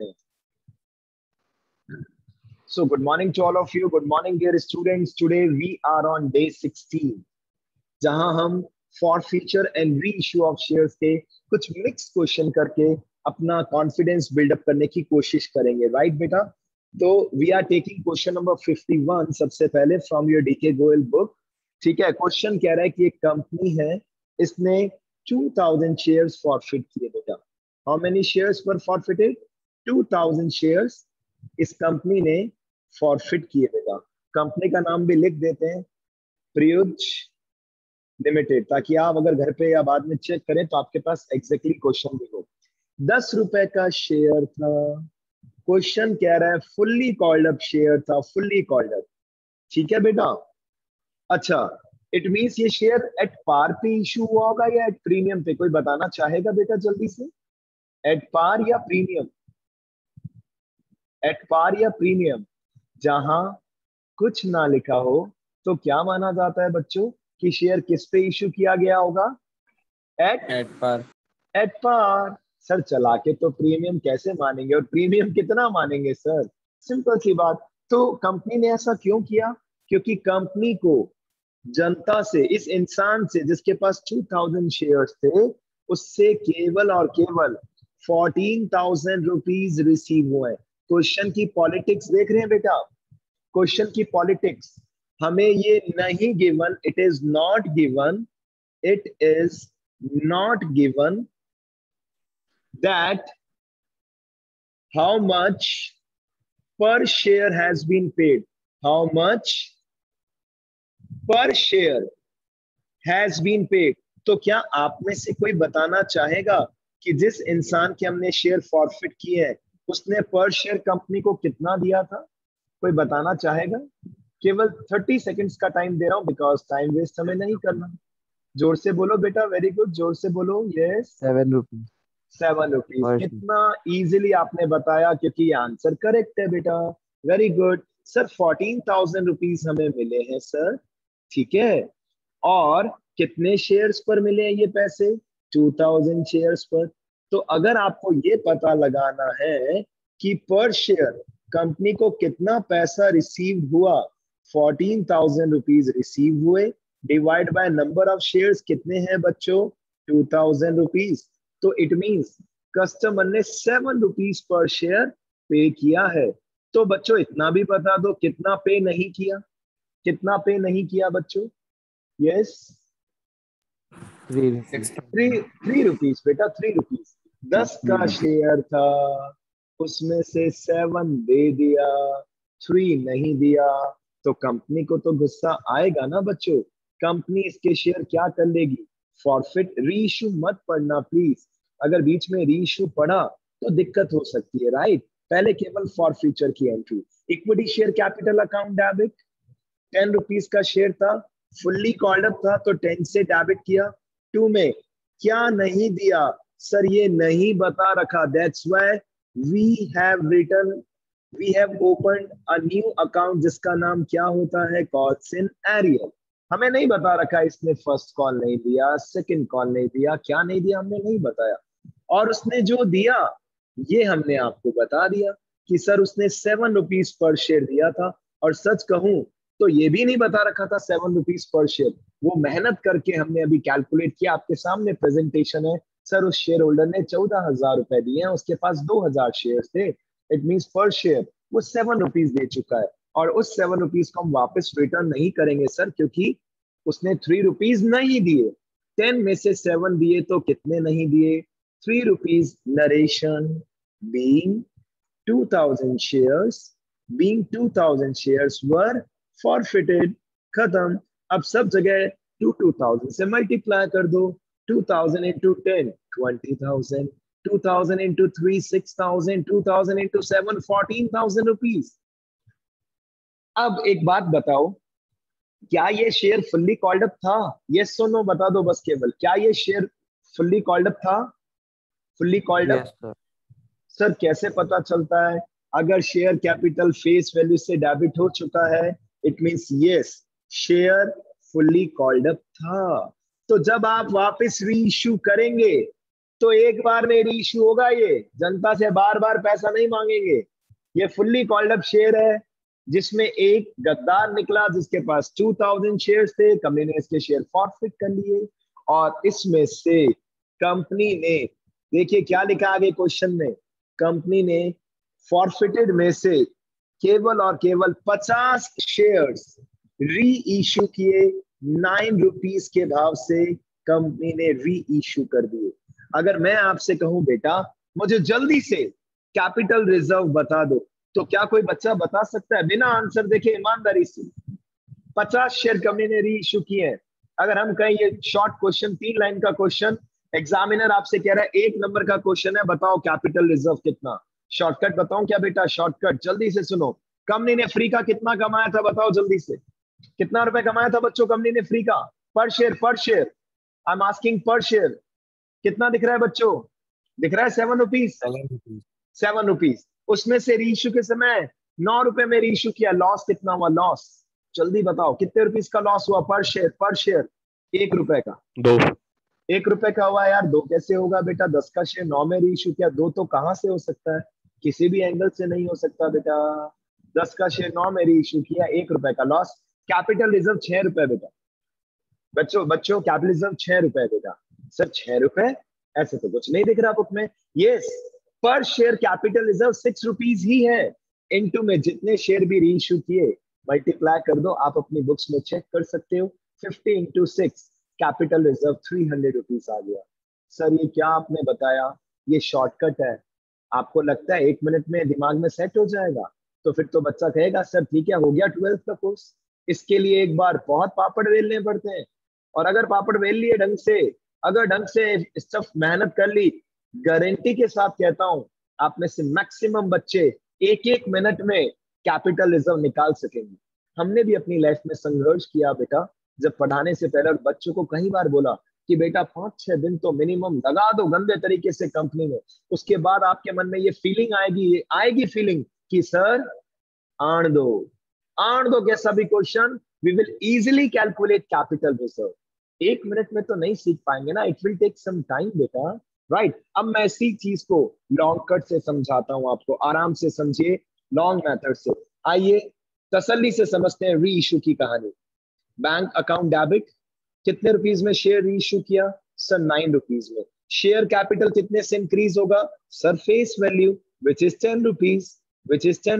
हैं। So good morning to all of you. Good morning dear students. Today we are on day 16 जहां हम for future and re issue of shares के कुछ mix question करके अपना confidence buildup करने की कोशिश करेंगे, राइट बेटा? तो we are taking question number 51 सबसे पहले from your D K Goyal book. ठीक है, क्वेश्चन कह रहा है कि एक कंपनी है, इसने 2000 शेयर्स फॉरफिट किए बेटा। How many shares were forfeited? 2000 shares इस कंपनी ने फॉरफिट किए बेटा। कंपनी का नाम भी लिख देते हैं, प्रयुज लिमिटेड, ताकि आप अगर घर पे या बाद में चेक करें तो आपके पास एग्जैक्टली क्वेश्चन भी हो। 10 रुपए का शेयर था। क्वेश्चन कह रहा है फुल्ली कॉल्ड अप शेयर था, फुल्ली कॉल्ड अप। ठीक है बेटा? अच्छा, इट मींस ये शेयर एट पार पे इशू हुआ होगा या एट प्रीमियम पे? कोई बताना चाहेगा बेटा जल्दी से? एट पार या प्रीमियम? एट पार या प्रीमियम? जहां कुछ ना लिखा हो तो क्या माना जाता है बच्चों कि शेयर किस पे इशू किया गया होगा? At par. At par. Sir चला के तो प्रीमियम कैसे मानेंगे, और प्रीमियम कितना मानेंगे सर? सिंपल सी बात। तो कंपनी ने ऐसा क्यों किया? क्योंकि कंपनी को जनता से, इस इंसान से जिसके पास 2000 शेयर्स थे, उससे केवल और केवल 14,000 रुपीज रिसीव हुए। क्वेश्चन की पॉलिटिक्स देख रहे हैं बेटा? क्वेश्चन की पॉलिटिक्स। हमें ये नहीं given, it is not given, it is not given that how much per share has been paid. How much per share has been paid. तो क्या आप में से कोई बताना चाहेगा कि जिस इंसान के हमने शेयर फॉरफिट किए हैं उसने पर शेयर कंपनी को कितना दिया था? कोई बताना चाहेगा? केवल 30 सेकंड्स का टाइम दे रहा हूं, बिकॉज टाइम वेस्ट हमें नहीं करना। जोर से बोलो बेटा, वेरी गुड, जोर से बोलो। Yes, 7 rupees. 7 रुपीज। कितना इजीली आपने बताया, क्योंकि ये आंसर करेक्ट है बेटा। Very good sir. 14,000 रुपीज हमें मिले हैं सर, ठीक है। और कितने शेयर्स पर मिले हैं ये पैसे? 2000 शेयर्स पर। तो अगर आपको ये पता लगाना है कि पर शेयर कंपनी को कितना पैसा रिसीव हुआ, 14,000 रुपीज रिसीव हुए, divide by number of shares कितने हैं बच्चों? 2000 रुपीज। तो इट मींस कस्टमर ने 7 रुपीज पर शेयर पे किया है। तो बच्चों इतना भी बता दो कितना पे नहीं किया, कितना पे नहीं किया बच्चों? यस, 3 रुपीज बेटा, 3 रुपीज। 10 का शेयर था, उसमें से 7 दे दिया, 3 नहीं दिया, तो कंपनी को तो गुस्सा आएगा ना बच्चों। कंपनी इसके शेयर क्या कर लेगी? फॉरफिट। री इशू मत पढ़ना प्लीज, अगर बीच में री इशू पढ़ा तो दिक्कत हो सकती है, राइट? पहले केवल फॉर फ्यूचर की entry. Equity share capital account debit, 10 rupees का शेयर था, फुल्ली कॉल्ड अप था, तो 10 से डेबिट किया। 2 में क्या नहीं दिया सर? ये नहीं बता रखा, that's why we have written, we have opened a new account जिसका नाम क्या होता है? Calls in arrear. हमें नहीं बता रखा इसने फर्स्ट कॉल नहीं दिया, सेकंड कॉल नहीं दिया, क्या नहीं दिया हमने नहीं बताया। और उसने जो दिया ये हमने आपको बता दिया कि सर उसने 7 रुपीज पर शेयर दिया था। और सच कहूं तो ये भी नहीं बता रखा था 7 रुपीज पर शेयर। वो मेहनत करके हमने अभी कैलकुलेट किया, आपके सामने प्रेजेंटेशन है। सर उस शेयर होल्डर ने 14,000 रुपए दिए हैं, उसके पास 2,000 शेयर थे, इट मीन पर शेयर वो 7 रुपीज दे चुका है। और उस 7 रुपीज को हम वापस रिटर्न नहीं करेंगे सर, क्योंकि उसने 3 रुपीज नहीं दिए। 10 में से 7 दिए तो कितने नहीं दिए? 3 rupees. Narration being 2000 shares, being 2000 shares were forfeited। खत्म। अब सब जगह 2000 से मल्टीप्लाई कर दो। 2000 into 10 20,000, 2000 into 3 6,000, 2000 into 7 14,000 रुपीज। अब एक बात बताओ, क्या ये शेयर फुल्ली कॉल्ड अप था? यस और नो बता दो बस केवल, क्या ये शेयर फुल्ली कॉल्ड अप था? Fully called up. सर कैसे पता चलता है? अगर शेयर कैपिटल फेस वैल्यू से डेबिट हो चुका है, it means yes share fully called up था। तो जब आप वापस री इश्यू करेंगे तो एक बार में री इशू होगा, ये जनता से बार बार पैसा नहीं मांगेंगे। ये फुल्ली कॉल्ड अप शेयर है जिसमें एक गद्दार निकला जिसके पास 2000 शेयर्स थे, कंपनी ने इसके शेयर फॉरफिट कर लिए और इसमें से कंपनी ने, देखिए क्या लिखा आगे क्वेश्चन में, कंपनी ने फॉरफिटेड में से केवल और केवल 50 शेयर्स री इशू किए, 9 रुपीस के भाव से कंपनी ने री इशू कर दिए। अगर मैं आपसे कहूं बेटा मुझे जल्दी से कैपिटल रिजर्व बता दो, तो क्या कोई बच्चा बता सकता है बिना आंसर देखे ईमानदारी से? 50 शेयर कंपनी ने री इशू किए हैं। अगर हम कहें ये शॉर्ट क्वेश्चन, 3 लाइन का क्वेश्चन, एग्जामिनर आपसे कह रहा है 1 नंबर का क्वेश्चन है, बताओ कैपिटल रिजर्व कितना। शॉर्टकट बताऊं क्या बेटा? शॉर्टकट जल्दी से सुनो। कंपनी ने फ्री का कितना कमाया था बताओ जल्दी से, कितना रुपए कमाया था बच्चों कंपनी ने फ्री का? पर शेयर, पर शेयर, आई एम आस्किंग पर शेयर। कितना दिख रहा है बच्चों? दिख रहा है 7 रुपीज, 7 रुपीज। उसमें से रीइश्यू के समय 9 रुपए में रीइश्यू किया, लॉस कितना हुआ? लॉस जल्दी बताओ कितने रुपीज का लॉस हुआ पर शेयर? पर शेयर 1 रुपए का, 2, 1 रुपए का हुआ यार। 2 कैसे होगा बेटा? 10 का शेयर 9 में रीइश्यू किया, 2 तो कहां से हो सकता है? किसी भी एंगल से नहीं हो सकता बेटा। 10 का शेयर 9 में रीइश्यू किया, 1 रुपए का लॉस। कैपिटल रिजर्व 6 रुपए बेटा। बच्चों कैपिटल रिजर्व 6 रुपए बेटा। सर 6 रुपए? ऐसे तो कुछ नहीं दिख रहा बुक में। यस, पर शेयर कैपिटल रिजर्व 6 रुपीज ही है। इनटू में जितने शेयर भी रीइश्यू किए मल्टीप्लाई कर दो, आप अपनी बुक्स में चेक कर सकते हो। 50 इंटू 6 कैपिटल रिजर्व 300 रुपीज आ गया। सर ये क्या आपने बताया? ये शॉर्टकट है। आपको लगता है 1 मिनट में दिमाग में सेट हो जाएगा? तो फिर तो बच्चा कहेगा सर ठीक है, हो गया 12th का कोर्स। इसके लिए एक बार बहुत पापड़ बेलने पड़ते हैं, और अगर पापड़ बेल लिए ढंग से, अगर ढंग से स्टफ मेहनत कर ली, गारंटी के साथ कहता हूं आप में से मैक्सिमम बच्चे 1-1 मिनट में कैपिटल रिजर्व निकाल सकेंगे। हमने भी अपनी लाइफ में संघर्ष किया बेटा। जब पढ़ाने से पहले बच्चों को कई बार बोला कि बेटा 5-6 दिन तो मिनिमम लगा दो गंदे तरीके से कंपनी में, उसके बाद आपके मन में ये फीलिंग आएगी फीलिंग कि सर आण दो कैसा भी question, we will easily calculate capital reserve. 1 minute में तो नहीं सीख पाएंगे ना, it will take some time बेटा, राइट? अब मैं इसी चीज को लॉन्ग कट से समझाता हूं आपको, आराम से समझिए, लॉन्ग मेथड से। आइए तसल्ली से समझते हैं री इशू की कहानी। बैंक अकाउंट डेबिट, कितने रुपीज में शेयर री इशू किया? सर 9 रुपीज में। शेयर कैपिटल कितने से इंक्रीज होगा? Sir face value which is 10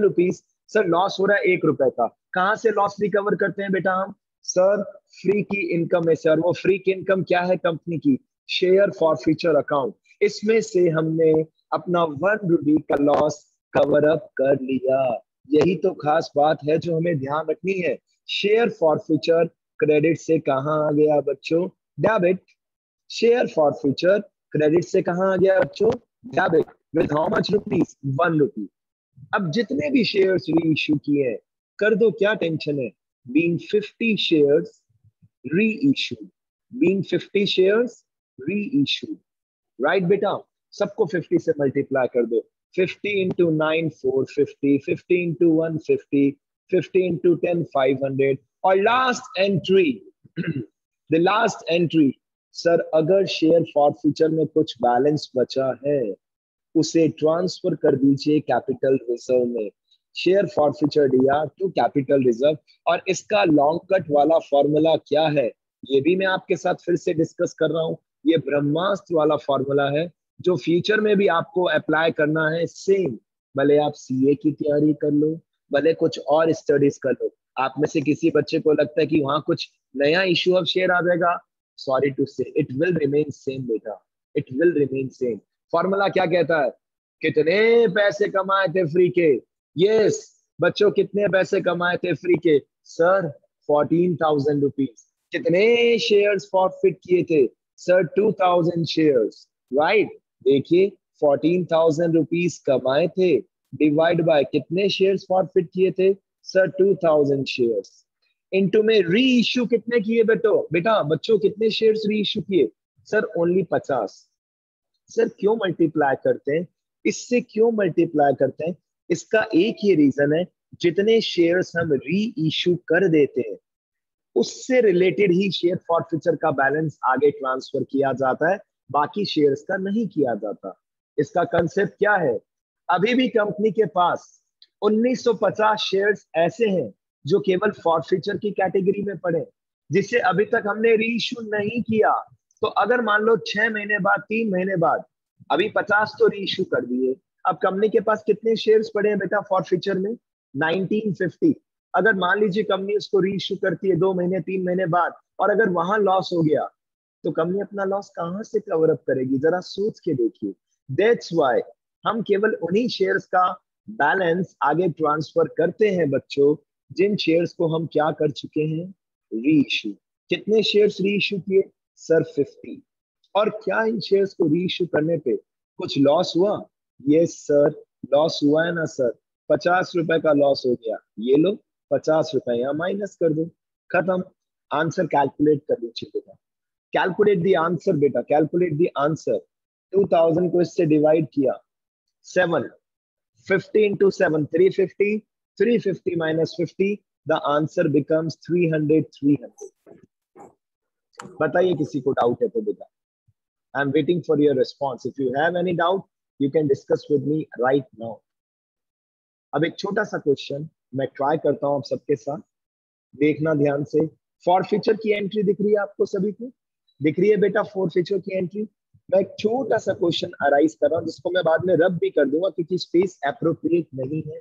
rupees. Sir loss हो रहा है 1 रुपए का। कहां से लॉस रिकवर करते हैं बेटा हम? सर फ्री की इनकम है सर। वो फ्री की इनकम क्या है कंपनी की? Share for future account. इसमें से हमने अपना 1 रुपए का लॉस कवर अप कर लिया। यही तो खास बात है जो हमें ध्यान रखनी है। शेयर फॉर फ्यूचर क्रेडिट से कहां आ गया बच्चों? Debit. Share for future credit से कहां आ गया बच्चों? Debit. With how much rupees? 1 रुपी। अब जितने भी शेयर्स री इशू किए हैं, कर दो, क्या टेंशन है? बीइंग 50 शेयर्स री इशू, बीइंग 50 शेयर्स री इशू, राइट बेटा? सबको 50 से मल्टीप्लाई कर दो। 50 इंटू 9 450, 50 इंटू 150, 50 इंटू 10 500, और last entry the last entry, sir अगर शेयर फॉर फ्यूचर में कुछ बैलेंस बचा है उसे ट्रांसफर कर दीजिए कैपिटल रिजर्व में। Share forfeiture DR to capital reserve. और इसका लॉन्ग कट वाला फॉर्मूला क्या है ये भी मैं आपके साथ फिर से डिस्कस कर रहा हूं। ये ब्रह्मास्त्र वाला फॉर्मूला है जो फ्यूचर में भी आपको अप्लाई करना है सेम। भले आप सीए की तैयारी कर लो, भले कुछ और स्टडीज कर लो, आप में से किसी बच्चे को लगता है कि वहां कुछ नया इशू ऑफ शेयर आ जाएगा, सॉरी टू से इट विल रिमेन सेम बेटा, it will remain same. Formula क्या कहता है? कितने पैसे कमाए थे फ्री के? यस बच्चों, कितने पैसे कमाए थे फ्री के? Sir 14,000 rupees. कितने शेयर्स फॉरफिट किए थे? Sir 2,000 shares, right? देखिए 14,000 रुपीज कमाए थे, डिवाइड बाय कितने शेयर्स फॉरफिट किए थे? Sir 2,000 shares. इनटू में री इश्यू कितने किए बेटा बच्चों कितने शेयर्स री इश्यू किए? Sir only 50। सर क्यों मल्टीप्लाई करते हैं? इससे क्यों मल्टीप्लाई करते हैं? इसका एक ही रीजन है, जितने शेयर्स हम री इश्यू कर देते हैं उससे रिलेटेड ही शेयर फॉरफिचर का बैलेंस आगे ट्रांसफर किया जाता है। बाकी शेयर्स का नहीं किया जाता। इसका कंसेप्ट क्या है? अभी भी कंपनी के पास 1950 शेयर्स ऐसे हैं जो केवल फॉरफीचर की कैटेगरी में पड़े, जिसे अभी तक हमने रीइश्यू नहीं किया। तो अगर मान लो 6 महीने बाद, 3 महीने बाद, अभी 50 तो रीइश्यू कर दिए, अब कंपनी के पास कितने शेयर्स पड़े हैं बेटा फॉरफीचर में? 1950। अगर मान लीजिए कंपनी उसको रीइश्यू करती है 2 महीने 3 महीने बाद, और अगर वहां लॉस हो गया, तो कंपनी अपना लॉस कहां से कवर अप करेगी? जरा सोच के देखिए। दैट्स व्हाई हम केवल उन्हीं शेयर्स का बैलेंस आगे ट्रांसफर करते हैं बच्चों, जिन शेयर्स को हम क्या कर चुके हैं? री इश्यू। कितने शेयर्स री इश्यू किए? सर 50। और क्या इन शेयर्स को री इश्यू करने पे कुछ लॉस हुआ? यस सर, लॉस हुआ है ना सर। 50 रुपए का लॉस हो गया, ये लो 50 रुपए यहाँ माइनस कर दो, खत्म। आंसर कैलकुलेट कर लीजिए बेटा। कैलकुलेट द आंसर बेटा, कैलकुलेट द आंसर। 2000 को इससे डिवाइड किया, 7, 50 into 7, 350, 350 minus 50, the answer becomes 300, 300। बताइए किसी को डाउट है तो बेटा। I am waiting for your response. If you have any doubt you can discuss with me right now. अब एक छोटा सा क्वेश्चन मैं ट्राई करता हूं आप सबके साथ, देखना ध्यान से। फॉरफीचर की एंट्री दिख रही है आपको सभी को? दिख रही है बेटा फॉरफीचर की एंट्री? मैं एक छोटा सा क्वेश्चन अराइज कर रहा हूं, जिसको मैं बाद में रब भी कर दूंगा क्योंकि स्पेस एप्रोप्रिएट नहीं है।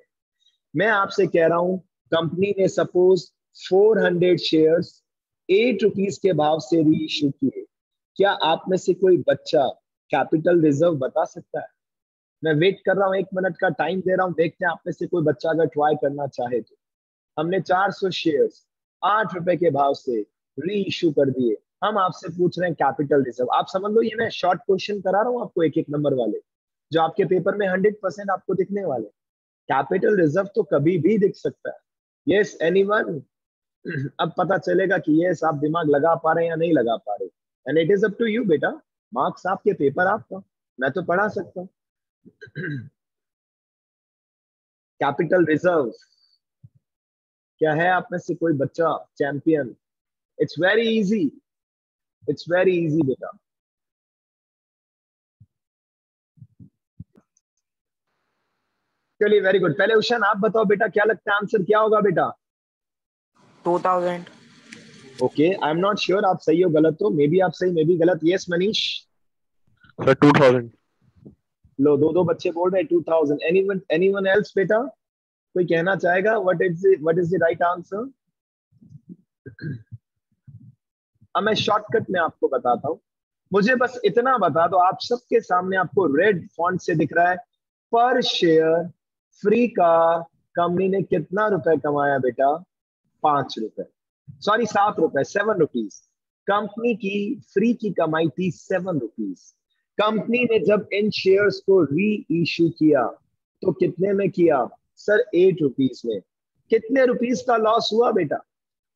मैं आपसे कह रहा हूं, कंपनी ने सपोज 400 शेयर्स 8 रुपीज के भाव से री इश्यू किए। क्या आप में से कोई बच्चा कैपिटल रिजर्व बता सकता है? मैं वेट कर रहा हूं, 1 मिनट का टाइम दे रहा हूं, देखते हैं आप में से कोई बच्चा अगर ट्राई करना चाहे तो। हमने 400 शेयर्स 8 रुपए के भाव से री इश्यू कर दिए। हम आपसे पूछ रहे हैं कैपिटल रिजर्व। आप समझ लो ये मैं शॉर्ट क्वेश्चन करा रहा हूं आपको, एक एक नंबर वाले, जो आपके पेपर में 100% आपको दिखने वाले। कैपिटल रिजर्व तो कभी भी दिख सकता है। Yes anyone? अब पता चलेगा कि यस आप दिमाग लगा पा रहे हैं या नहीं लगा पा रहे। And it is up to you बेटा। मार्क्स आपके, पेपर आपका, मैं तो पढ़ा सकता हूँ। कैपिटल रिजर्व क्या है? आप में से कोई बच्चा champion? It's very easy, it's very easy बेटा। चलिए वेरी गुड। पहले उषान आप बताओ बेटा, क्या लगता है आंसर क्या होगा बेटा? 2000। Okay, I am not sure आप सही हो गलत हो, मे बी आप सही मे बी गलत। यस मनीष? सर 2000। लो, दो दो बच्चे बोल रहे हैं 2000। एनीवन, एनीवन एल्स बेटा? कोई कहना चाहेगा what is the right answer? अब मैं शॉर्टकट में आपको बताता हूं। मुझे बस इतना बता दो, आप सबके सामने आपको रेड फॉन्ट से दिख रहा है, पर शेयर फ्री का कंपनी ने कितना रुपए कमाया बेटा? 5 रुपए, सॉरी 7 रुपए, 7 रुपीज। कंपनी की फ्री की कमाई थी 7 रुपीज। कंपनी ने जब इन शेयर्स को री इश्यू किया तो कितने में किया? सर 8 रुपीज में। कितने रुपीज का लॉस हुआ बेटा?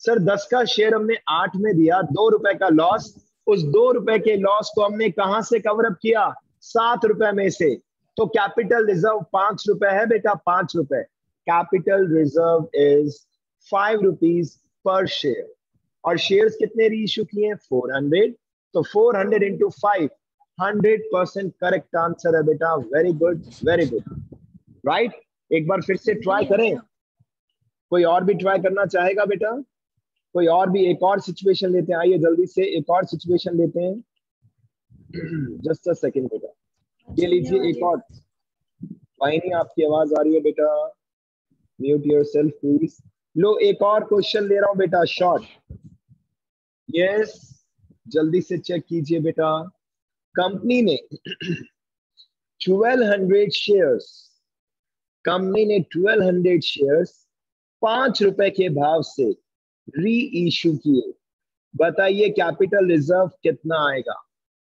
सर 10 का शेयर हमने 8 में दिया, 2 रुपए का लॉस। उस 2 रुपए के लॉस को हमने कहां से कवर अप किया? 7 रुपए में से। तो कैपिटल रिजर्व 5 रुपए है बेटा, 5 रुपए। Capital reserve is 5 rupees per share. और शेयर्स कितने री इश्यू किए? 400। तो 400 इंटू 5, 100% करेक्ट आंसर है बेटा। Very good, very good, right. एक बार फिर से ट्राई करें। कोई और भी ट्राई करना चाहेगा बेटा? कोई और भी? एक और सिचुएशन लेते हैं, आइए जल्दी से एक और सिचुएशन लेते हैं। जस्ट अ सेकंड बेटा, ये लीजिए एक और। वाहिनी आपकी आवाज आ रही है बेटा? Mute yourself please. लो एक और क्वेश्चन ले रहा हूं बेटा, शॉर्ट। यस, जल्दी से चेक कीजिए बेटा। कंपनी ने 1200 शेयर्स, कंपनी ने 1200 शेयर्स 5 रुपए के भाव से री इश्यू किए। बताइए कैपिटल रिजर्व कितना आएगा?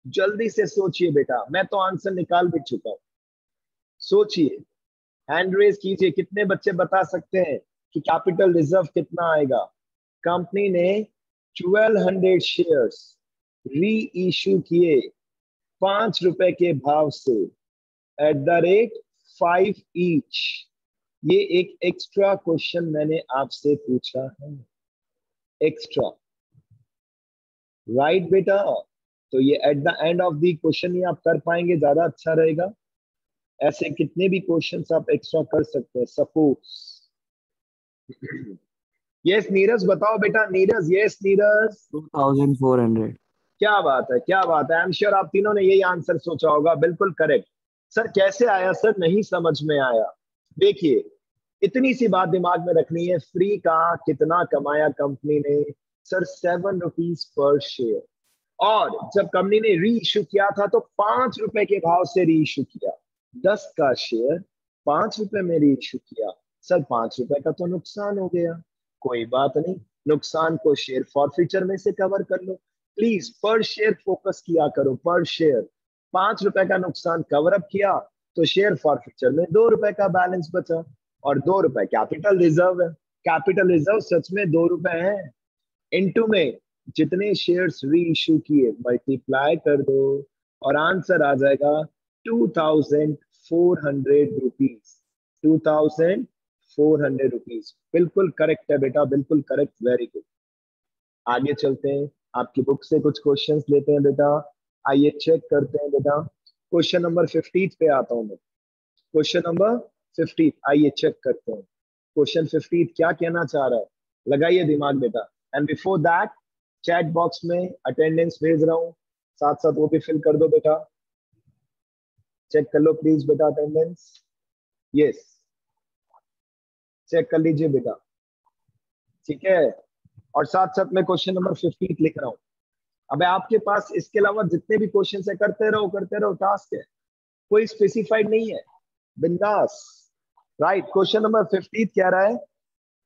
जल्दी से सोचिए बेटा, मैं तो आंसर निकाल भी चुका हूं। सोचिए, हैंड रेज कीजिए। कितने बच्चे बता सकते हैं कि कैपिटल रिजर्व कितना आएगा? कंपनी ने 1200 शेयर्स री इश्यू किए 5 रुपए के भाव से एट द रेट 5 ईच। ये एक एक्स्ट्रा क्वेश्चन मैंने आपसे पूछा है, एक्स्ट्रा, राइट बेटा? तो ये at the end of the question ही आप कर पाएंगे, ज्यादा अच्छा रहेगा। ऐसे कितने भी क्वेश्चंस आप एक्स्ट्रा कर सकते हैं। सपोज यस नीरज, बताओ बेटा नीरज। यस नीरज, 2400। क्या बात है, क्या बात है। आई एम श्योर आप तीनों ने यही आंसर सोचा होगा, बिल्कुल करेक्ट। सर कैसे आया सर, नहीं समझ में आया। देखिए इतनी सी बात दिमाग में रखनी है, फ्री का कितना कमाया कंपनी ने सर, 7 रुपीज पर शेयर। और जब कंपनी ने री इश्यू किया था तो 5 रुपए के भाव से री इश्यू किया। 10 का शेयर 5 रुपए में री इश्यू किया सर, 5 रुपए का तो नुकसान हो गया। कोई बात नहीं, नुकसान को शेयर फॉरफीचर में से कवर कर लो। प्लीज पर शेयर फोकस किया करो, पर शेयर। 5 रुपए का नुकसान कवर अप किया तो शेयर फॉरफीचर में 2 रुपए का बैलेंस बचा, और 2 रुपए कैपिटल रिजर्व है। कैपिटल रिजर्व सच में 2 रुपए है। इनटू में जितने शेयर्स री इश्यू किए मल्टीप्लाई कर दो और आंसर आ जाएगा 2400 रुपीज। 2400 रुपीज बिल्कुल करेक्ट है बेटा, बिल्कुल करेक्ट, वेरी गुड। आगे चलते हैं, आपकी बुक से कुछ क्वेश्चंस लेते हैं बेटा। आइए चेक करते हैं बेटा। क्वेश्चन नंबर 50 पे आता हूं मैं। क्वेश्चन नंबर 50 आइए चेक करते हैं। क्वेश्चन 50 क्या कहना चाह रहा है, लगाइए दिमाग बेटा। And before that chat box में अटेंडेंस भेज रहा हूं, साथ साथ वो भी फिल कर दो बेटा। चेक कर लो प्लीज बेटा अटेंडेंस। यस, चेक कर लीजिए बेटा, ठीक है। और साथ साथ मैं क्वेश्चन नंबर 50 लिख रहा हूं। अब आपके पास इसके अलावा जितने भी क्वेश्चन है करते रहो, करते रहो, टास्क है, कोई स्पेसिफाइड नहीं है, बिंदास। राइट, क्वेश्चन नंबर 50 कह रहा है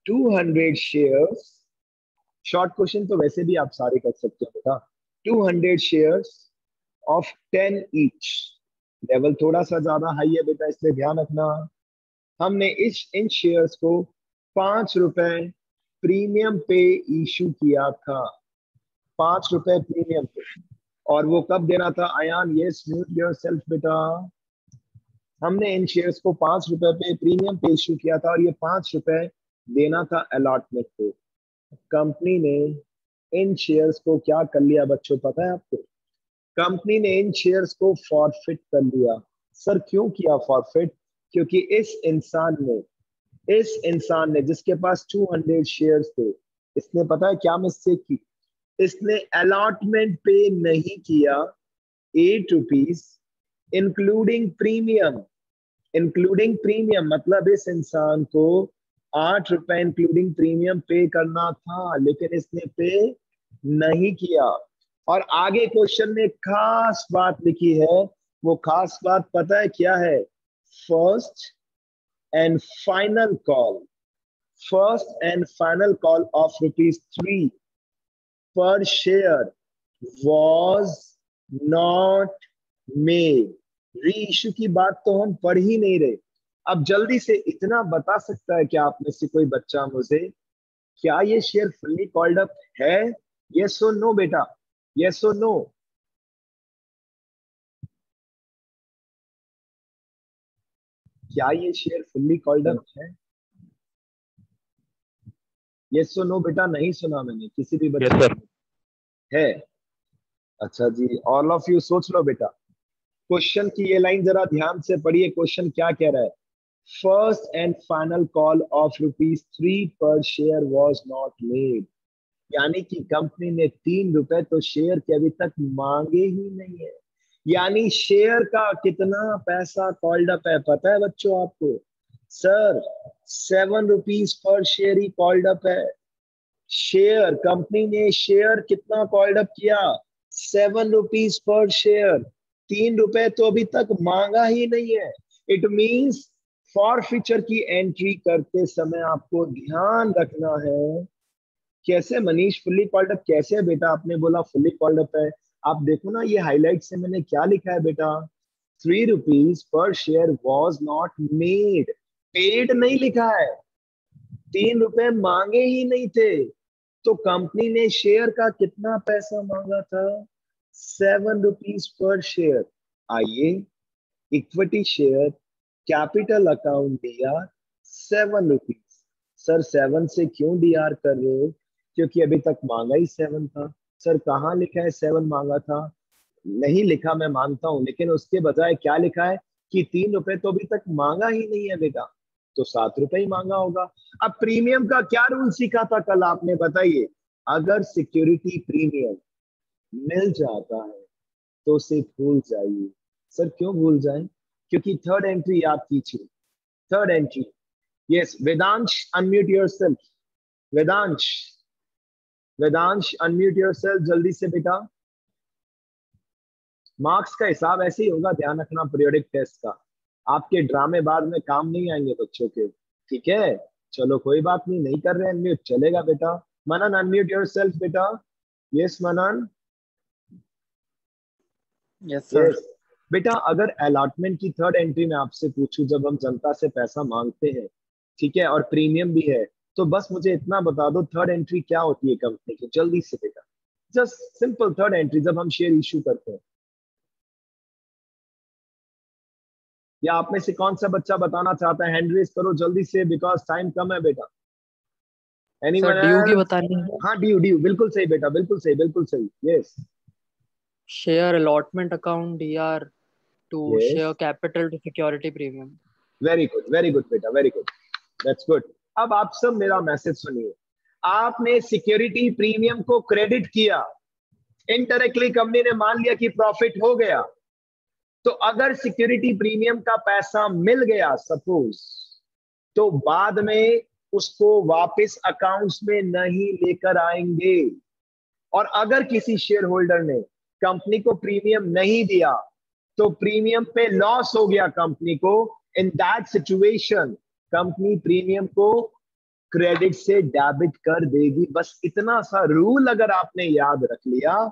200 शेयर्स, शॉर्ट क्वेश्चन तो वैसे भी आप सारे कर सकते हो बेटा। 200 शेयर्स ऑफ 10 ईच। लेवल थोड़ा सा ज्यादा हाई है बेटा, इसलिए ध्यान रखना। हमने इन शेयर्स को 5 रुपए प्रीमियम पे इशू किया था। 5 रुपए प्रीमियम पे, और वो कब देना था Ayaan? Yes, mute yourself बेटा। हमने इन शेयर्स को 5 रुपए पे प्रीमियम पे इशू किया था और ये 5 रुपए देना था अलॉटमेंट पे। कंपनी ने इन शेयर्स को क्या कर लिया बच्चों, पता है आपको? कंपनी ने इन शेयर्स को फॉरफिट कर लिया। सर क्यों किया फॉरफिट? क्योंकि इस इंसान ने जिसके पास 200 शेयर्स थे, इसने पता है क्या मिस्टेक की? इसने अलॉटमेंट पे नहीं किया 8 rupees including premium. Including premium मतलब इस इंसान को 8 रुपए इंक्लूडिंग प्रीमियम पे करना था, लेकिन इसने पे नहीं किया। और आगे क्वेश्चन में खास बात लिखी है, वो खास बात पता है क्या है? First and final call, first and final call of ₹3 per share was not made। री इश्यू की बात तो हम पढ़ ही नहीं रहे। अब जल्दी से इतना बता सकता है क्या आप में से कोई बच्चा मुझे, क्या ये शेयर फुल्ली कॉल्ड अप है? यस और नो बेटा, यस और नो? क्या ये शेयर फुल्ली कॉल्ड अप है? यस और नो बेटा, नहीं सुना मैंने किसी भी बच्चे यस सर। है। अच्छा जी, ऑल ऑफ यू सोच लो बेटा। क्वेश्चन की ये लाइन जरा ध्यान से पढ़िए, क्वेश्चन क्या कह रहा है? First and final call of ₹3 पर शेयर वॉज नॉट मेड। यानी कि कंपनी ने 3 रुपए तो शेयर के अभी तक मांगे ही नहीं है। यानी शेयर का कितना पैसा कॉल्ड अप है पता है बच्चों आपको? Sir 7 rupees per share he called up है। शेयर, कंपनी ने शेयर कितना कॉल्ड अप किया? 7 रुपीज पर शेयर। 3 रुपए तो अभी तक मांगा ही नहीं है। इट मींस फॉरफीचर की एंट्री करते समय आपको ध्यान रखना है। कैसे मनीष फुल्ली कॉल्ड अप कैसे है बेटा? आपने बोला फुल्ली कॉल्ड अप है। आप देखो ना ये हाईलाइट से मैंने क्या लिखा है बेटा? 3 rupees per share was not made, paid नहीं लिखा है। 3 रुपए मांगे ही नहीं थे। तो कंपनी ने शेयर का कितना पैसा मांगा था? 7 रुपीज पर शेयर। आइए, equity share capital account DR 7 rupees. Sir 7 से क्यों डीआर कर रहे हो? क्योंकि अभी तक मांगा ही 7 था। सर कहाँ लिखा है 7 मांगा था? नहीं लिखा मैं मानता हूं, लेकिन उसके बजाय क्या लिखा है कि 3 रुपए तो अभी तक मांगा ही नहीं है बेटा, तो 7 रुपए ही मांगा होगा। अब प्रीमियम का क्या रूल सीखा था कल आपने, बताइए। अगर सिक्योरिटी प्रीमियम मिल जाता है तो उसे भूल जाइए। सर क्यों भूल जाएं? क्योंकि थर्ड एंट्री याद कीजिए, third entry. Yes Vedansh, unmute yourself. Vedansh, Vedansh unmute yourself जल्दी से बेटा। मार्क्स का हिसाब ऐसे ही होगा, ध्यान रखना पीरियोडिक टेस्ट का। आपके ड्रामे बाद में काम नहीं आएंगे बच्चों के, ठीक है? चलो कोई बात नहीं, नहीं कर रहे अनम्यूट, चलेगा बेटा। मनन अनम्यूट योरसेल्फ बेटा। Yes Manan. Yes sir. Yes बेटा, अगर अलॉटमेंट की थर्ड एंट्री में आपसे पूछूं, जब हम जनता से पैसा मांगते हैं, ठीक है, और प्रीमियम भी है, तो बस मुझे इतना बता दो थर्ड एंट्री क्या होती है कंपनी की, जल्दी से बेटा। जस्ट सिंपल थर्ड एंट्री जब हम शेयर इशू करते हैं। या आप में से कौन सा बच्चा बताना चाहता है? हैंड रेज करो जल्दी से, बिकॉज टाइम कम है बेटा। एनीवन सर ड्यू की एल्स? बतानी है। हाँ ड्यू, ड्यू बिल्कुल सही बेटा, बिल्कुल सही, बिल्कुल सही। Yes share allotment account DR to yes, share capital to security premium. Very good बेटा, वेरी गुड, दैट्स गुड। अब आप सब मेरा मैसेज सुनिए। आपने सिक्योरिटी प्रीमियम को क्रेडिट किया, इनडायरेक्टली कंपनी ने मान लिया कि प्रॉफिट हो गया। तो अगर सिक्योरिटी प्रीमियम का पैसा मिल गया सपोज, तो बाद में उसको वापस अकाउंट्स में नहीं लेकर आएंगे। और अगर किसी शेयर होल्डर ने कंपनी को प्रीमियम नहीं दिया, तो प्रीमियम पे लॉस हो गया कंपनी को, in that situation company premium को क्रेडिट से डेबिट कर देगी। बस इतना सा रूल अगर आपने याद रख लिया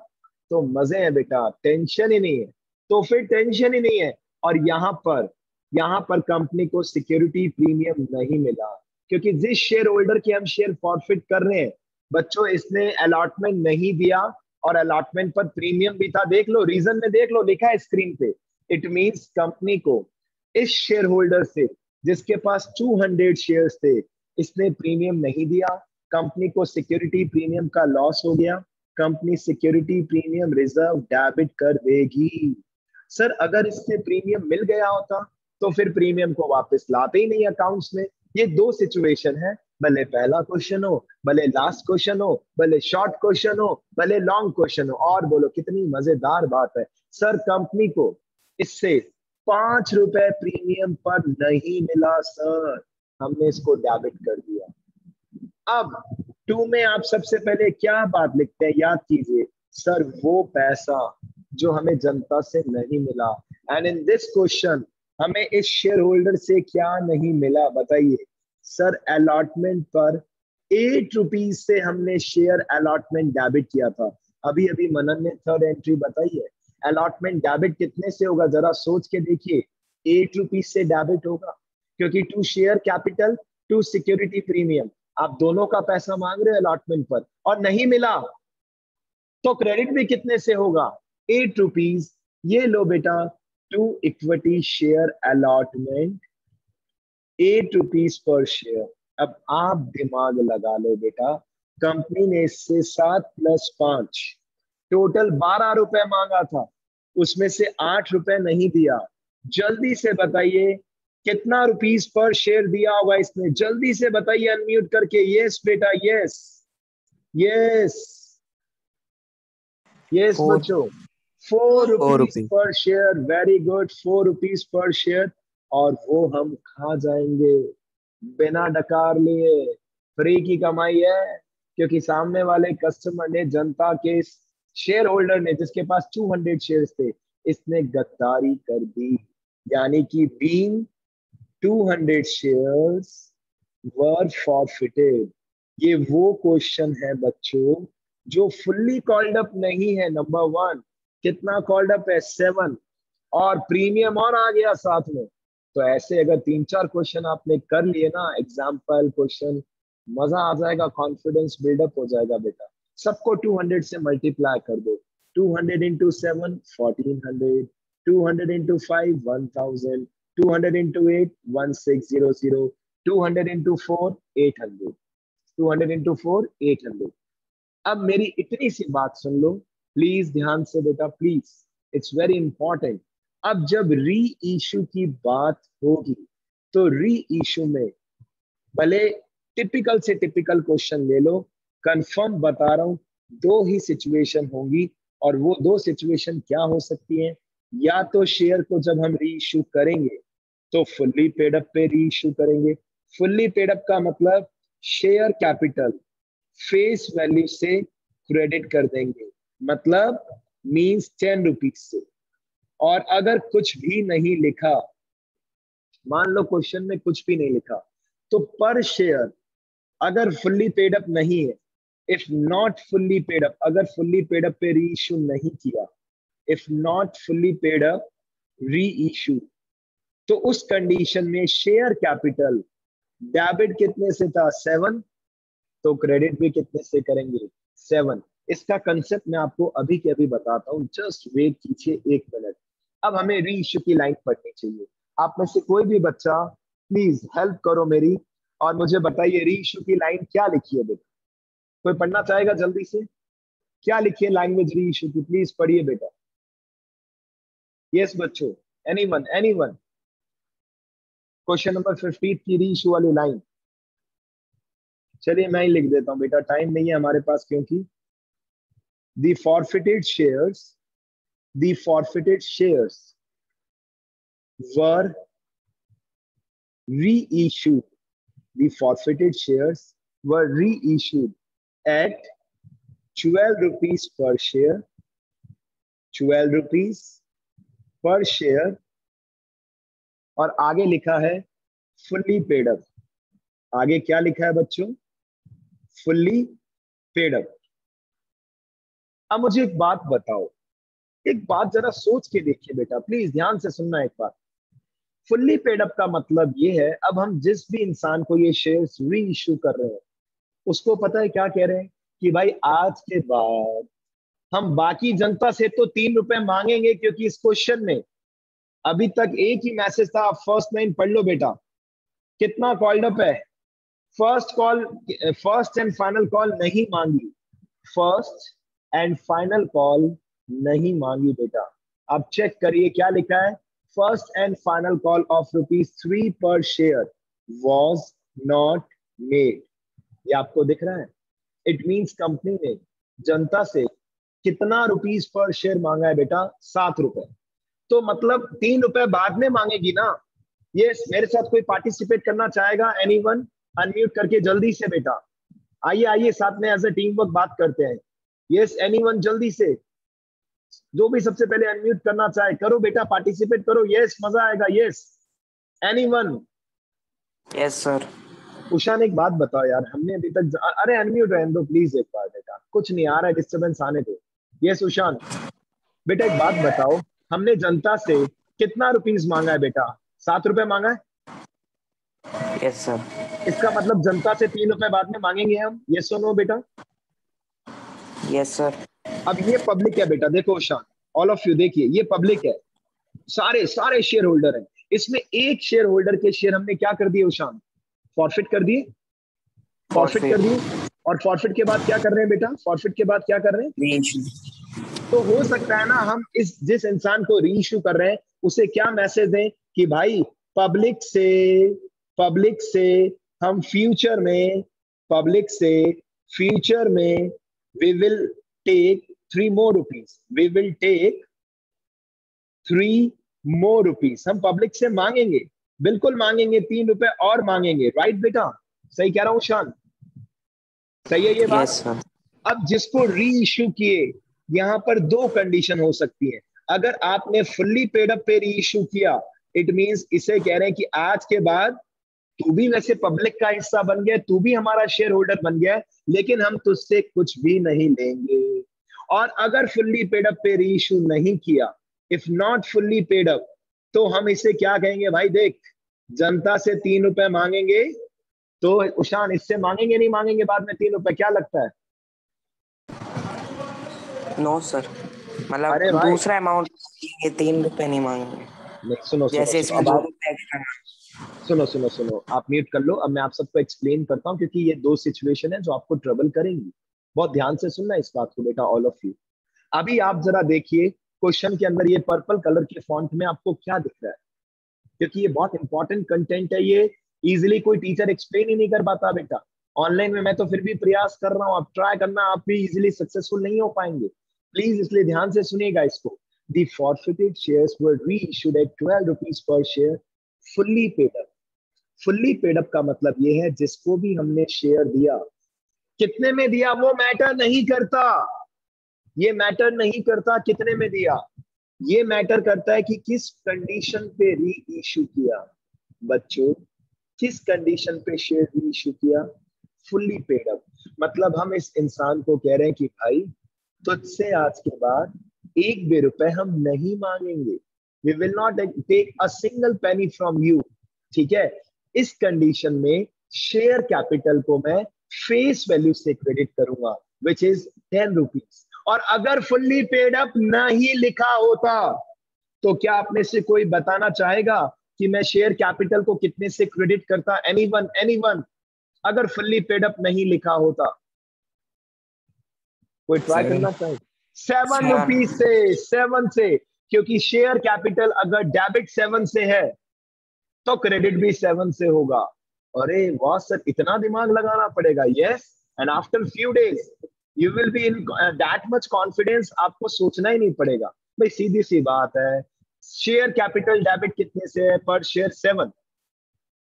तो मजे हैं बेटा, टेंशन ही नहीं है। तो फिर टेंशन ही नहीं है। और यहां पर कंपनी को सिक्योरिटी प्रीमियम नहीं मिला, क्योंकि जिस शेयर होल्डर के हम शेयर फॉरफिट कर रहे हैं बच्चों, इसने अलॉटमेंट नहीं दिया, और अलॉटमेंट पर प्रीमियम भी था। देख लो रीजन में, देख लो लिखा है स्क्रीन पे। इट मींस कंपनी को इस शेयर होल्डर से जिसके पास 200 शेयर्स थे, इसने प्रीमियम नहीं दिया, कंपनी को सिक्योरिटी प्रीमियम का लॉस हो गया, company security premium reserve debit कर देगी। सर अगर इससे प्रीमियम मिल गया होता तो फिर प्रीमियम को वापस लाते ही नहीं अकाउंट्स में। ये दो सिचुएशन है, भले पहला क्वेश्चन हो, भले लास्ट क्वेश्चन हो, भले शॉर्ट क्वेश्चन हो, भले लॉन्ग क्वेश्चन हो। और बोलो कितनी मजेदार बात है। सर कंपनी को इससे 5 रुपए प्रीमियम पर नहीं मिला सर, हमने इसको डेबिट कर दिया। अब 2 में आप सबसे पहले क्या बात लिखते हैं, याद कीजिए। सर वो पैसा जो हमें जनता से नहीं मिला, एंड इन दिस क्वेश्चन हमें इस शेयर होल्डर से क्या नहीं मिला बताइए। सर अलॉटमेंट पर 8 रुपीज से हमने शेयर अलॉटमेंट डेबिट किया था। अभी अभी मनन ने थर्ड एंट्री बताई है। अलॉटमेंट डेबिट कितने से होगा जरा सोच के देखिए। 8 रुपीज से डेबिट होगा, क्योंकि to share capital to security premium, आप दोनों का पैसा मांग रहे हो अलॉटमेंट पर और नहीं मिला, तो क्रेडिट भी कितने से होगा? 8 रुपीज। ये लो बेटा, to equity share allotment 8 rupees पर शेयर। अब आप दिमाग लगा लो बेटा, कंपनी ने इससे 7 + 5 टोटल 12 रुपए मांगा था, उसमें से 8 रुपए नहीं दिया। जल्दी से बताइए कितना रुपीस पर शेयर दिया होगा इसने, जल्दी से बताइए अनम्यूट करके। यस बेटा, यस यस यस फोर। बच्चों, 4 रुपीज रुपीज। पर share. Very good, 4 rupees per share. और वो हम खा जाएंगे बिना डकार लिए, फ्री की कमाई है। क्योंकि सामने वाले कस्टमर ने, जनता के शेयर होल्डर ने जिसके पास 200 शेयर्स थे, इसने गद्दारी कर दी। यानी कि बीइंग 200 shares were forfeited। ये वो क्वेश्चन है बच्चों जो फुल्ली कॉल्ड अप नहीं है। नंबर 1 कितना कॉल्ड अप है? 7, और प्रीमियम और आ गया साथ में। तो ऐसे अगर 3-4 क्वेश्चन आपने कर लिए ना, एग्जाम्पल क्वेश्चन, मजा आ जाएगा, कॉन्फिडेंस बिल्डअप हो जाएगा बेटा। सबको 200 से मल्टीप्लाई कर दो। 200 into 7 1400, 200 into 5 1000, 200 into 8 1600, 200 into 4 800, 200 into 4 800। अब मेरी इतनी सी बात सुन लो प्लीज, ध्यान से बेटा प्लीज। It's very important. अब जब री इशू की बात होगी तो री इशू में भले टिपिकल से टिपिकल क्वेश्चन ले लो, कंफर्म बता रहा हूं, दो ही सिचुएशन होंगी, और वो दो सिचुएशन क्या हो सकती हैं? या तो शेयर को जब हम री इशू करेंगे तो फुल्ली पेड अप पे री इशू करेंगे। फुल्ली पेड अप का मतलब शेयर कैपिटल फेस वैल्यू से क्रेडिट कर देंगे, मतलब मींस 10 रुपीज से। और अगर कुछ भी नहीं लिखा, मान लो क्वेश्चन में कुछ भी नहीं लिखा, तो पर शेयर अगर फुल्ली पेड अप नहीं है, if not fully paid up, अगर फुल्ली पेड अप पे री इशू नहीं किया, if not fully paid up री इशू, तो उस कंडीशन में शेयर कैपिटल डेबिट कितने से था? 7, तो क्रेडिट भी कितने से करेंगे? 7। इसका कंसेप्ट मैं आपको अभी के अभी बताता हूं, जस्ट वेट कीजिए 1 मिनट। अब हमें री इशू की लाइन पढ़नी चाहिए। आप में से कोई भी बच्चा प्लीज हेल्प करो मेरी और मुझे बताइए री इशू की लाइन क्या लिखी है बेटा? कोई पढ़ना चाहेगा जल्दी से? क्या लिखी है लैंग्वेज री इशू की? प्लीज पढ़िए बेटा। यस बच्चों, एनीवन एनीवन? क्वेश्चन नंबर 15 की री इशू वाली लाइन। चलिए मैं ही लिख देता हूं बेटा, टाइम नहीं है हमारे पास, क्योंकि the forfeited shares were reissued. The forfeited shares were reissued at 12 rupees per share. 12 rupees per share. और आगे लिखा है fully paid up. आगे क्या लिखा है बच्चों? fully paid up. अब मुझे एक बात बताओ, एक बात जरा सोच के देखिए बेटा, प्लीज ध्यान से सुनना एक बात। फुल्ली पेड अप का मतलब ये है, अब हम जिस भी इंसान को ये शेयर्स री इशू कर रहे हैं, उसको पता है क्या कह रहे हैं कि भाई आज के बाद हम बाकी जनता से तो 3 रुपए मांगेंगे, क्योंकि इस क्वेश्चन में अभी तक एक ही मैसेज था। आप फर्स्ट लाइन पढ़ लो बेटा, कितना कॉल्ड अप है? फर्स्ट एंड फाइनल कॉल नहीं मांगी, फर्स्ट एंड फाइनल कॉल नहीं मांगी बेटा। अब चेक करिए क्या लिखा है? First and final call of ₹3 पर शेयर वॉज नॉट मेड। ये आपको दिख रहा है? इट मींस कंपनी ने जनता से कितना रुपीस पर शेयर मांगा है बेटा? 7 रुपए। तो मतलब 3 रुपए बाद में मांगेगी ना। यस, मेरे साथ कोई पार्टिसिपेट करना चाहेगा? एनीवन? अनम्यूट करके जल्दी से बेटा, आइए आइए, साथ में एज ए टीम वर्क बात करते हैं। Yes anyone? जल्दी से जो भी सबसे पहले अनम्यूट करना चाहे करो बेटा, पार्टिसिपेट करो। यस, मजा आएगा। Yes anyone? Yes sir. Ushan एक बात बताओ यार, हमने अभी तक अरे अनम्यूट रहने दो प्लीज एक बार बेटा, कुछ नहीं आ रहा है, डिस्टर्बेंस आने दो। यस उषान बेटा एक बात बताओ, हमने जनता से कितना रुपीस मांगा है बेटा? 7 रुपए मांगा है। Yes sir. इसका मतलब जनता से 3 रुपए बाद में मांगेंगे हम। यस और नो बेटा? Yes sir. अब ये पब्लिक है बेटा, देखो उषान, ऑल ऑफ यू देखिए, ये पब्लिक है, सारे शेयर होल्डर हैं। इसमें एक शेयर होल्डर के शेयर हमने क्या कर दिए उषान? फॉरफिट कर दिए। फॉरफिट कर दिए। और फॉरफिट के बाद क्या कर रहे हैं बेटा? फॉरफिट के बाद क्या कर रहे हैं? तो हो सकता है ना हम जिस इंसान को रीइश्यू कर रहे हैं उसे क्या मैसेज दें कि भाई पब्लिक से हम फ्यूचर में we will take 3 more rupees. We will take 3 more rupees. हम पब्लिक से मांगेंगे, बिल्कुल मांगेंगे, 3 रुपए और मांगेंगे। राइट बेटा? सही कह रहा हूं शान? सही है ये बात? yes, अब जिसको री इश्यू किए, यहां पर 2 कंडीशन हो सकती है। अगर आपने फुल्ली पेड अप पे री इश्यू किया, इट मींस इसे कह रहे हैं कि आज के बाद तू भी वैसे पब्लिक का हिस्सा बन गया, तू भी हमारा शेयर होल्डर बन गया, लेकिन हम तुझसे कुछ भी नहीं लेंगे। और अगर फुल्ली पेड अप पे री इश्यू नहीं किया, if not fully paid up, तो हम इसे क्या कहेंगे? भाई देख, जनता से 3 रुपए मांगेंगे, तो उषान इससे मांगेंगे नहीं मांगेंगे बाद में 3 रुपए? क्या लगता है? नो सर, मतलब दूसरा अमाउंट, 3 रुपए नहीं मांगेंगे। सुनो जैसे इसमें 2 रुपए एक्स्ट्रा। सुनो, आप म्यूट कर लो। अब मैं आप सबको एक्सप्लेन करता हूं, क्योंकि ये 2 सिचुएशन है जो आपको ट्रबल करेंगी। बहुत ध्यान से सुनना इस बात को बेटा, ऑल ऑफ यू। अभी आप जरा देखिए क्वेश्चन के अंदर ये पर्पल कलर के फॉन्ट में आपको क्या दिख रहा है, क्योंकि ये बहुत इंपॉर्टेंट कंटेंट है, ये इजीली कोई टीचर एक्सप्लेन ही नहीं कर पाता बेटा। ऑनलाइन में मैं तो फिर भी प्रयास कर रहा हूँ, आप ट्राई करना, आप भी इजीली सक्सेसफुल नहीं हो पाएंगे, प्लीज इसलिए ध्यान से सुनिएगा इसको। The forfeited shares were reissued at 12 rupees per share, fully paid up. Fully paid up का मतलब ये है जिसको भी हमने शेयर दिया, कितने में दिया वो मैटर नहीं करता, ये मैटर नहीं करता कितने में दिया, ये मैटर करता है कि किस कंडीशन पे री इश्यू किया। बच्चों, किस कंडीशन पे शेयर री इश्यू किया? Fully paid up. मतलब हम इस इंसान को कह रहे हैं कि भाई तुझसे आज के बाद एक भी रुपए हम नहीं मांगेंगे, we will not take a single penny from you, ठीक है। इस कंडीशन में शेयर कैपिटल को मैं फेस वैल्यू से क्रेडिट करूंगा, विच इज 10 रुपीज। और अगर फुल्ली पेड अप नहीं लिखा होता तो क्या आप में से कोई बताना चाहेगा कि मैं शेयर कैपिटल को कितने से क्रेडिट करता? Anyone, anyone? अगर फुल्ली पेड अप नहीं लिखा होता, कोई ट्राई करना चाहे? 7 रुपीज से, 7 से, क्योंकि शेयर कैपिटल अगर डेबिट 7 से है तो क्रेडिट भी 7 से होगा। अरे वाह सर, इतना दिमाग लगाना पड़ेगा। Yes, and after few days you will be in that much confidence, आपको सोचना ही नहीं पड़ेगा। भाई सीधी सी बात है, शेयर कैपिटल डेबिट कितने से है? पर शेयर 7,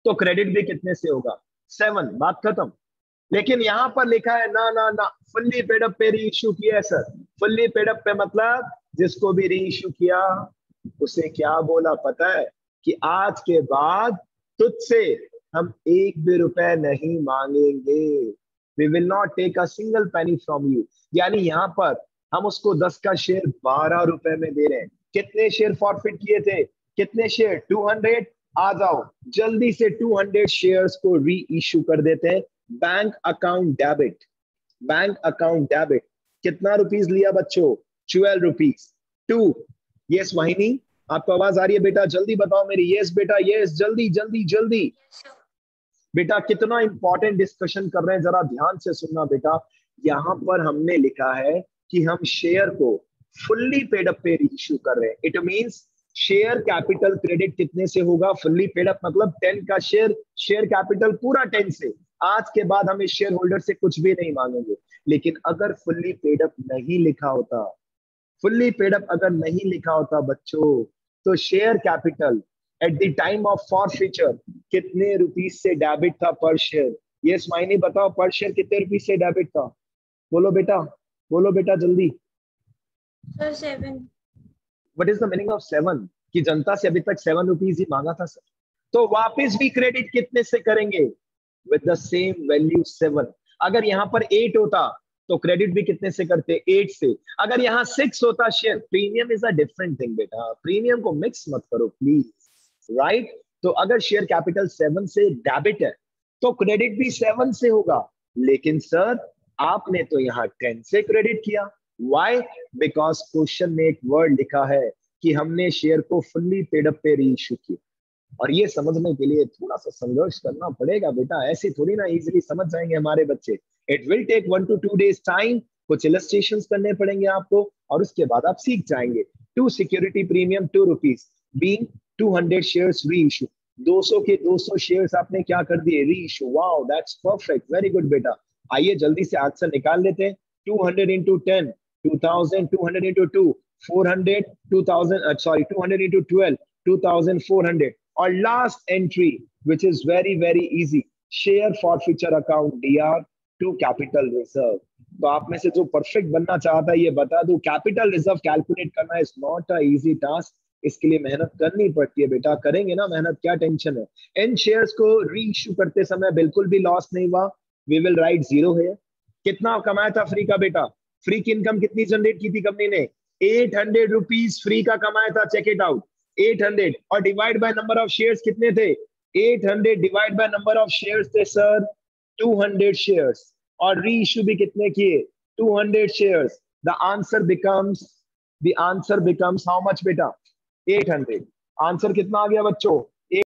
तो क्रेडिट भी कितने से होगा? 7, बात खत्म। लेकिन यहां पर लिखा है ना ना ना, फुल्ली पेड अप पे री इश्यू किया है सर। फुल्ली पेड अप पे मतलब जिसको भी री इश्यू किया उसे क्या बोला पता है? कि आज के बाद तुझसे हम एक भी रुपए नहीं मांगेंगे, we will not take a single penny from you. यानी यहां पर हम उसको 10 का शेयर 12 रुपए में दे रहे हैं। कितने शेयर फॉरफिट किए थे? कितने शेयर? 200। आ जाओ जल्दी से 200 शेयर्स को री इश्यू कर देते हैं। Bank account debit, bank account debit. कितना रुपीस लिया बच्चों? 12 रुपीस। 2। यस वाहिनी, आपको आवाज आ रही है बेटा? जल्दी बताओ मेरी। यस बेटा, यस, जल्दी जल्दी जल्दी। बेटा कितना इंपॉर्टेंट डिस्कशन कर रहे हैं, जरा ध्यान से सुनना बेटा। यहां पर हमने लिखा है कि हम शेयर को फुल्ली पेड अप पे रीइश्यू कर रहे हैं। It means share capital credit कितने से होगा? फुल्ली पेड अप मतलब 10 का शेयर, शेयर कैपिटल पूरा 10 से। आज के बाद हम इस शेयर होल्डर से कुछ भी नहीं मांगेंगे। लेकिन अगर फुल्ली पेड अप नहीं लिखा होता, फुल्ली पेड अप अगर नहीं लिखा होता बच्चों, तो share capital at the time of forfeiture कितने रुपीस से डेबिट था पर शेयर? यस मायने बताओ, पर शेयर कितने रुपीस से डेबिट था? बोलो बेटा, बोलो बेटा जल्दी। Sir 7। What is the meaning of 7? कि जनता से अभी तक 7 रुपीस ही मांगा था सर। तो वापस भी क्रेडिट कितने से करेंगे? With the same value 7। अगर यहां पर 8 होता तो क्रेडिट भी कितने से करते? 8 से। अगर यहां 6 होता share, premium is a different thing बेटा, प्रीमियम को मिक्स मत करो प्लीज, राइट? तो अगर शेयर कैपिटल 7 से डेबिट है तो क्रेडिट भी 7 से होगा। लेकिन सर आपने तो यहाँ 10 से क्रेडिट किया। व्हाई? बिकॉज क्वेश्चन में एक वर्ड लिखा है कि हमने शेयर को फुल्ली पेड अप पे रीइश्यू किया। और ये समझने के लिए थोड़ा सा संघर्ष करना पड़ेगा बेटा, ऐसे थोड़ी ना इजीली समझ जाएंगे हमारे बच्चे। It will take 1 to 2 days time, कुछ इलस्ट्रेशंस करने पड़ेंगे आपको और उसके बाद आप सीख जाएंगे। 2 security premium 2 rupees being 200 shares reissue. 200 के 200 शेयर्स आपने क्या कर दिए? Reissue. Wow, that's perfect, very good बेटा। आइए जल्दी से आंसर निकाल लेते हैं। 200 into 10, 2000, 200 into 2, 400, 2000, sorry, 200 into 12, 2400. और last entry which is very very easy, share forfeiture account DR to capital reserve. तो आप में से जो परफेक्ट बनना चाहता है ये बता दूं, कैपिटल रिजर्व कैलकुलेट करना is not a easy task, इसके लिए मेहनत करनी पड़ती है बेटा। करेंगे ना मेहनत, क्या टेंशन है। इन शेयर्स को री इश्यू करते समय बिल्कुल भी लॉस नहीं हुआ, वी विल राइट 0 है। कितना कमाया था फ्री का बेटा? फ्री की इनकम कितनी जनरेट की थी कंपनी ने? 800 रुपीज फ्री का कमाया था। Check it out, 800। और divide by number of shares कितने थे? 800 divide by number of shares थे सर 200 शेयर्स। और री इश्यू भी कितने किए? 200 shares. The answer becomes how much बेटा? 800। आंसर कितना आ गया बच्चों?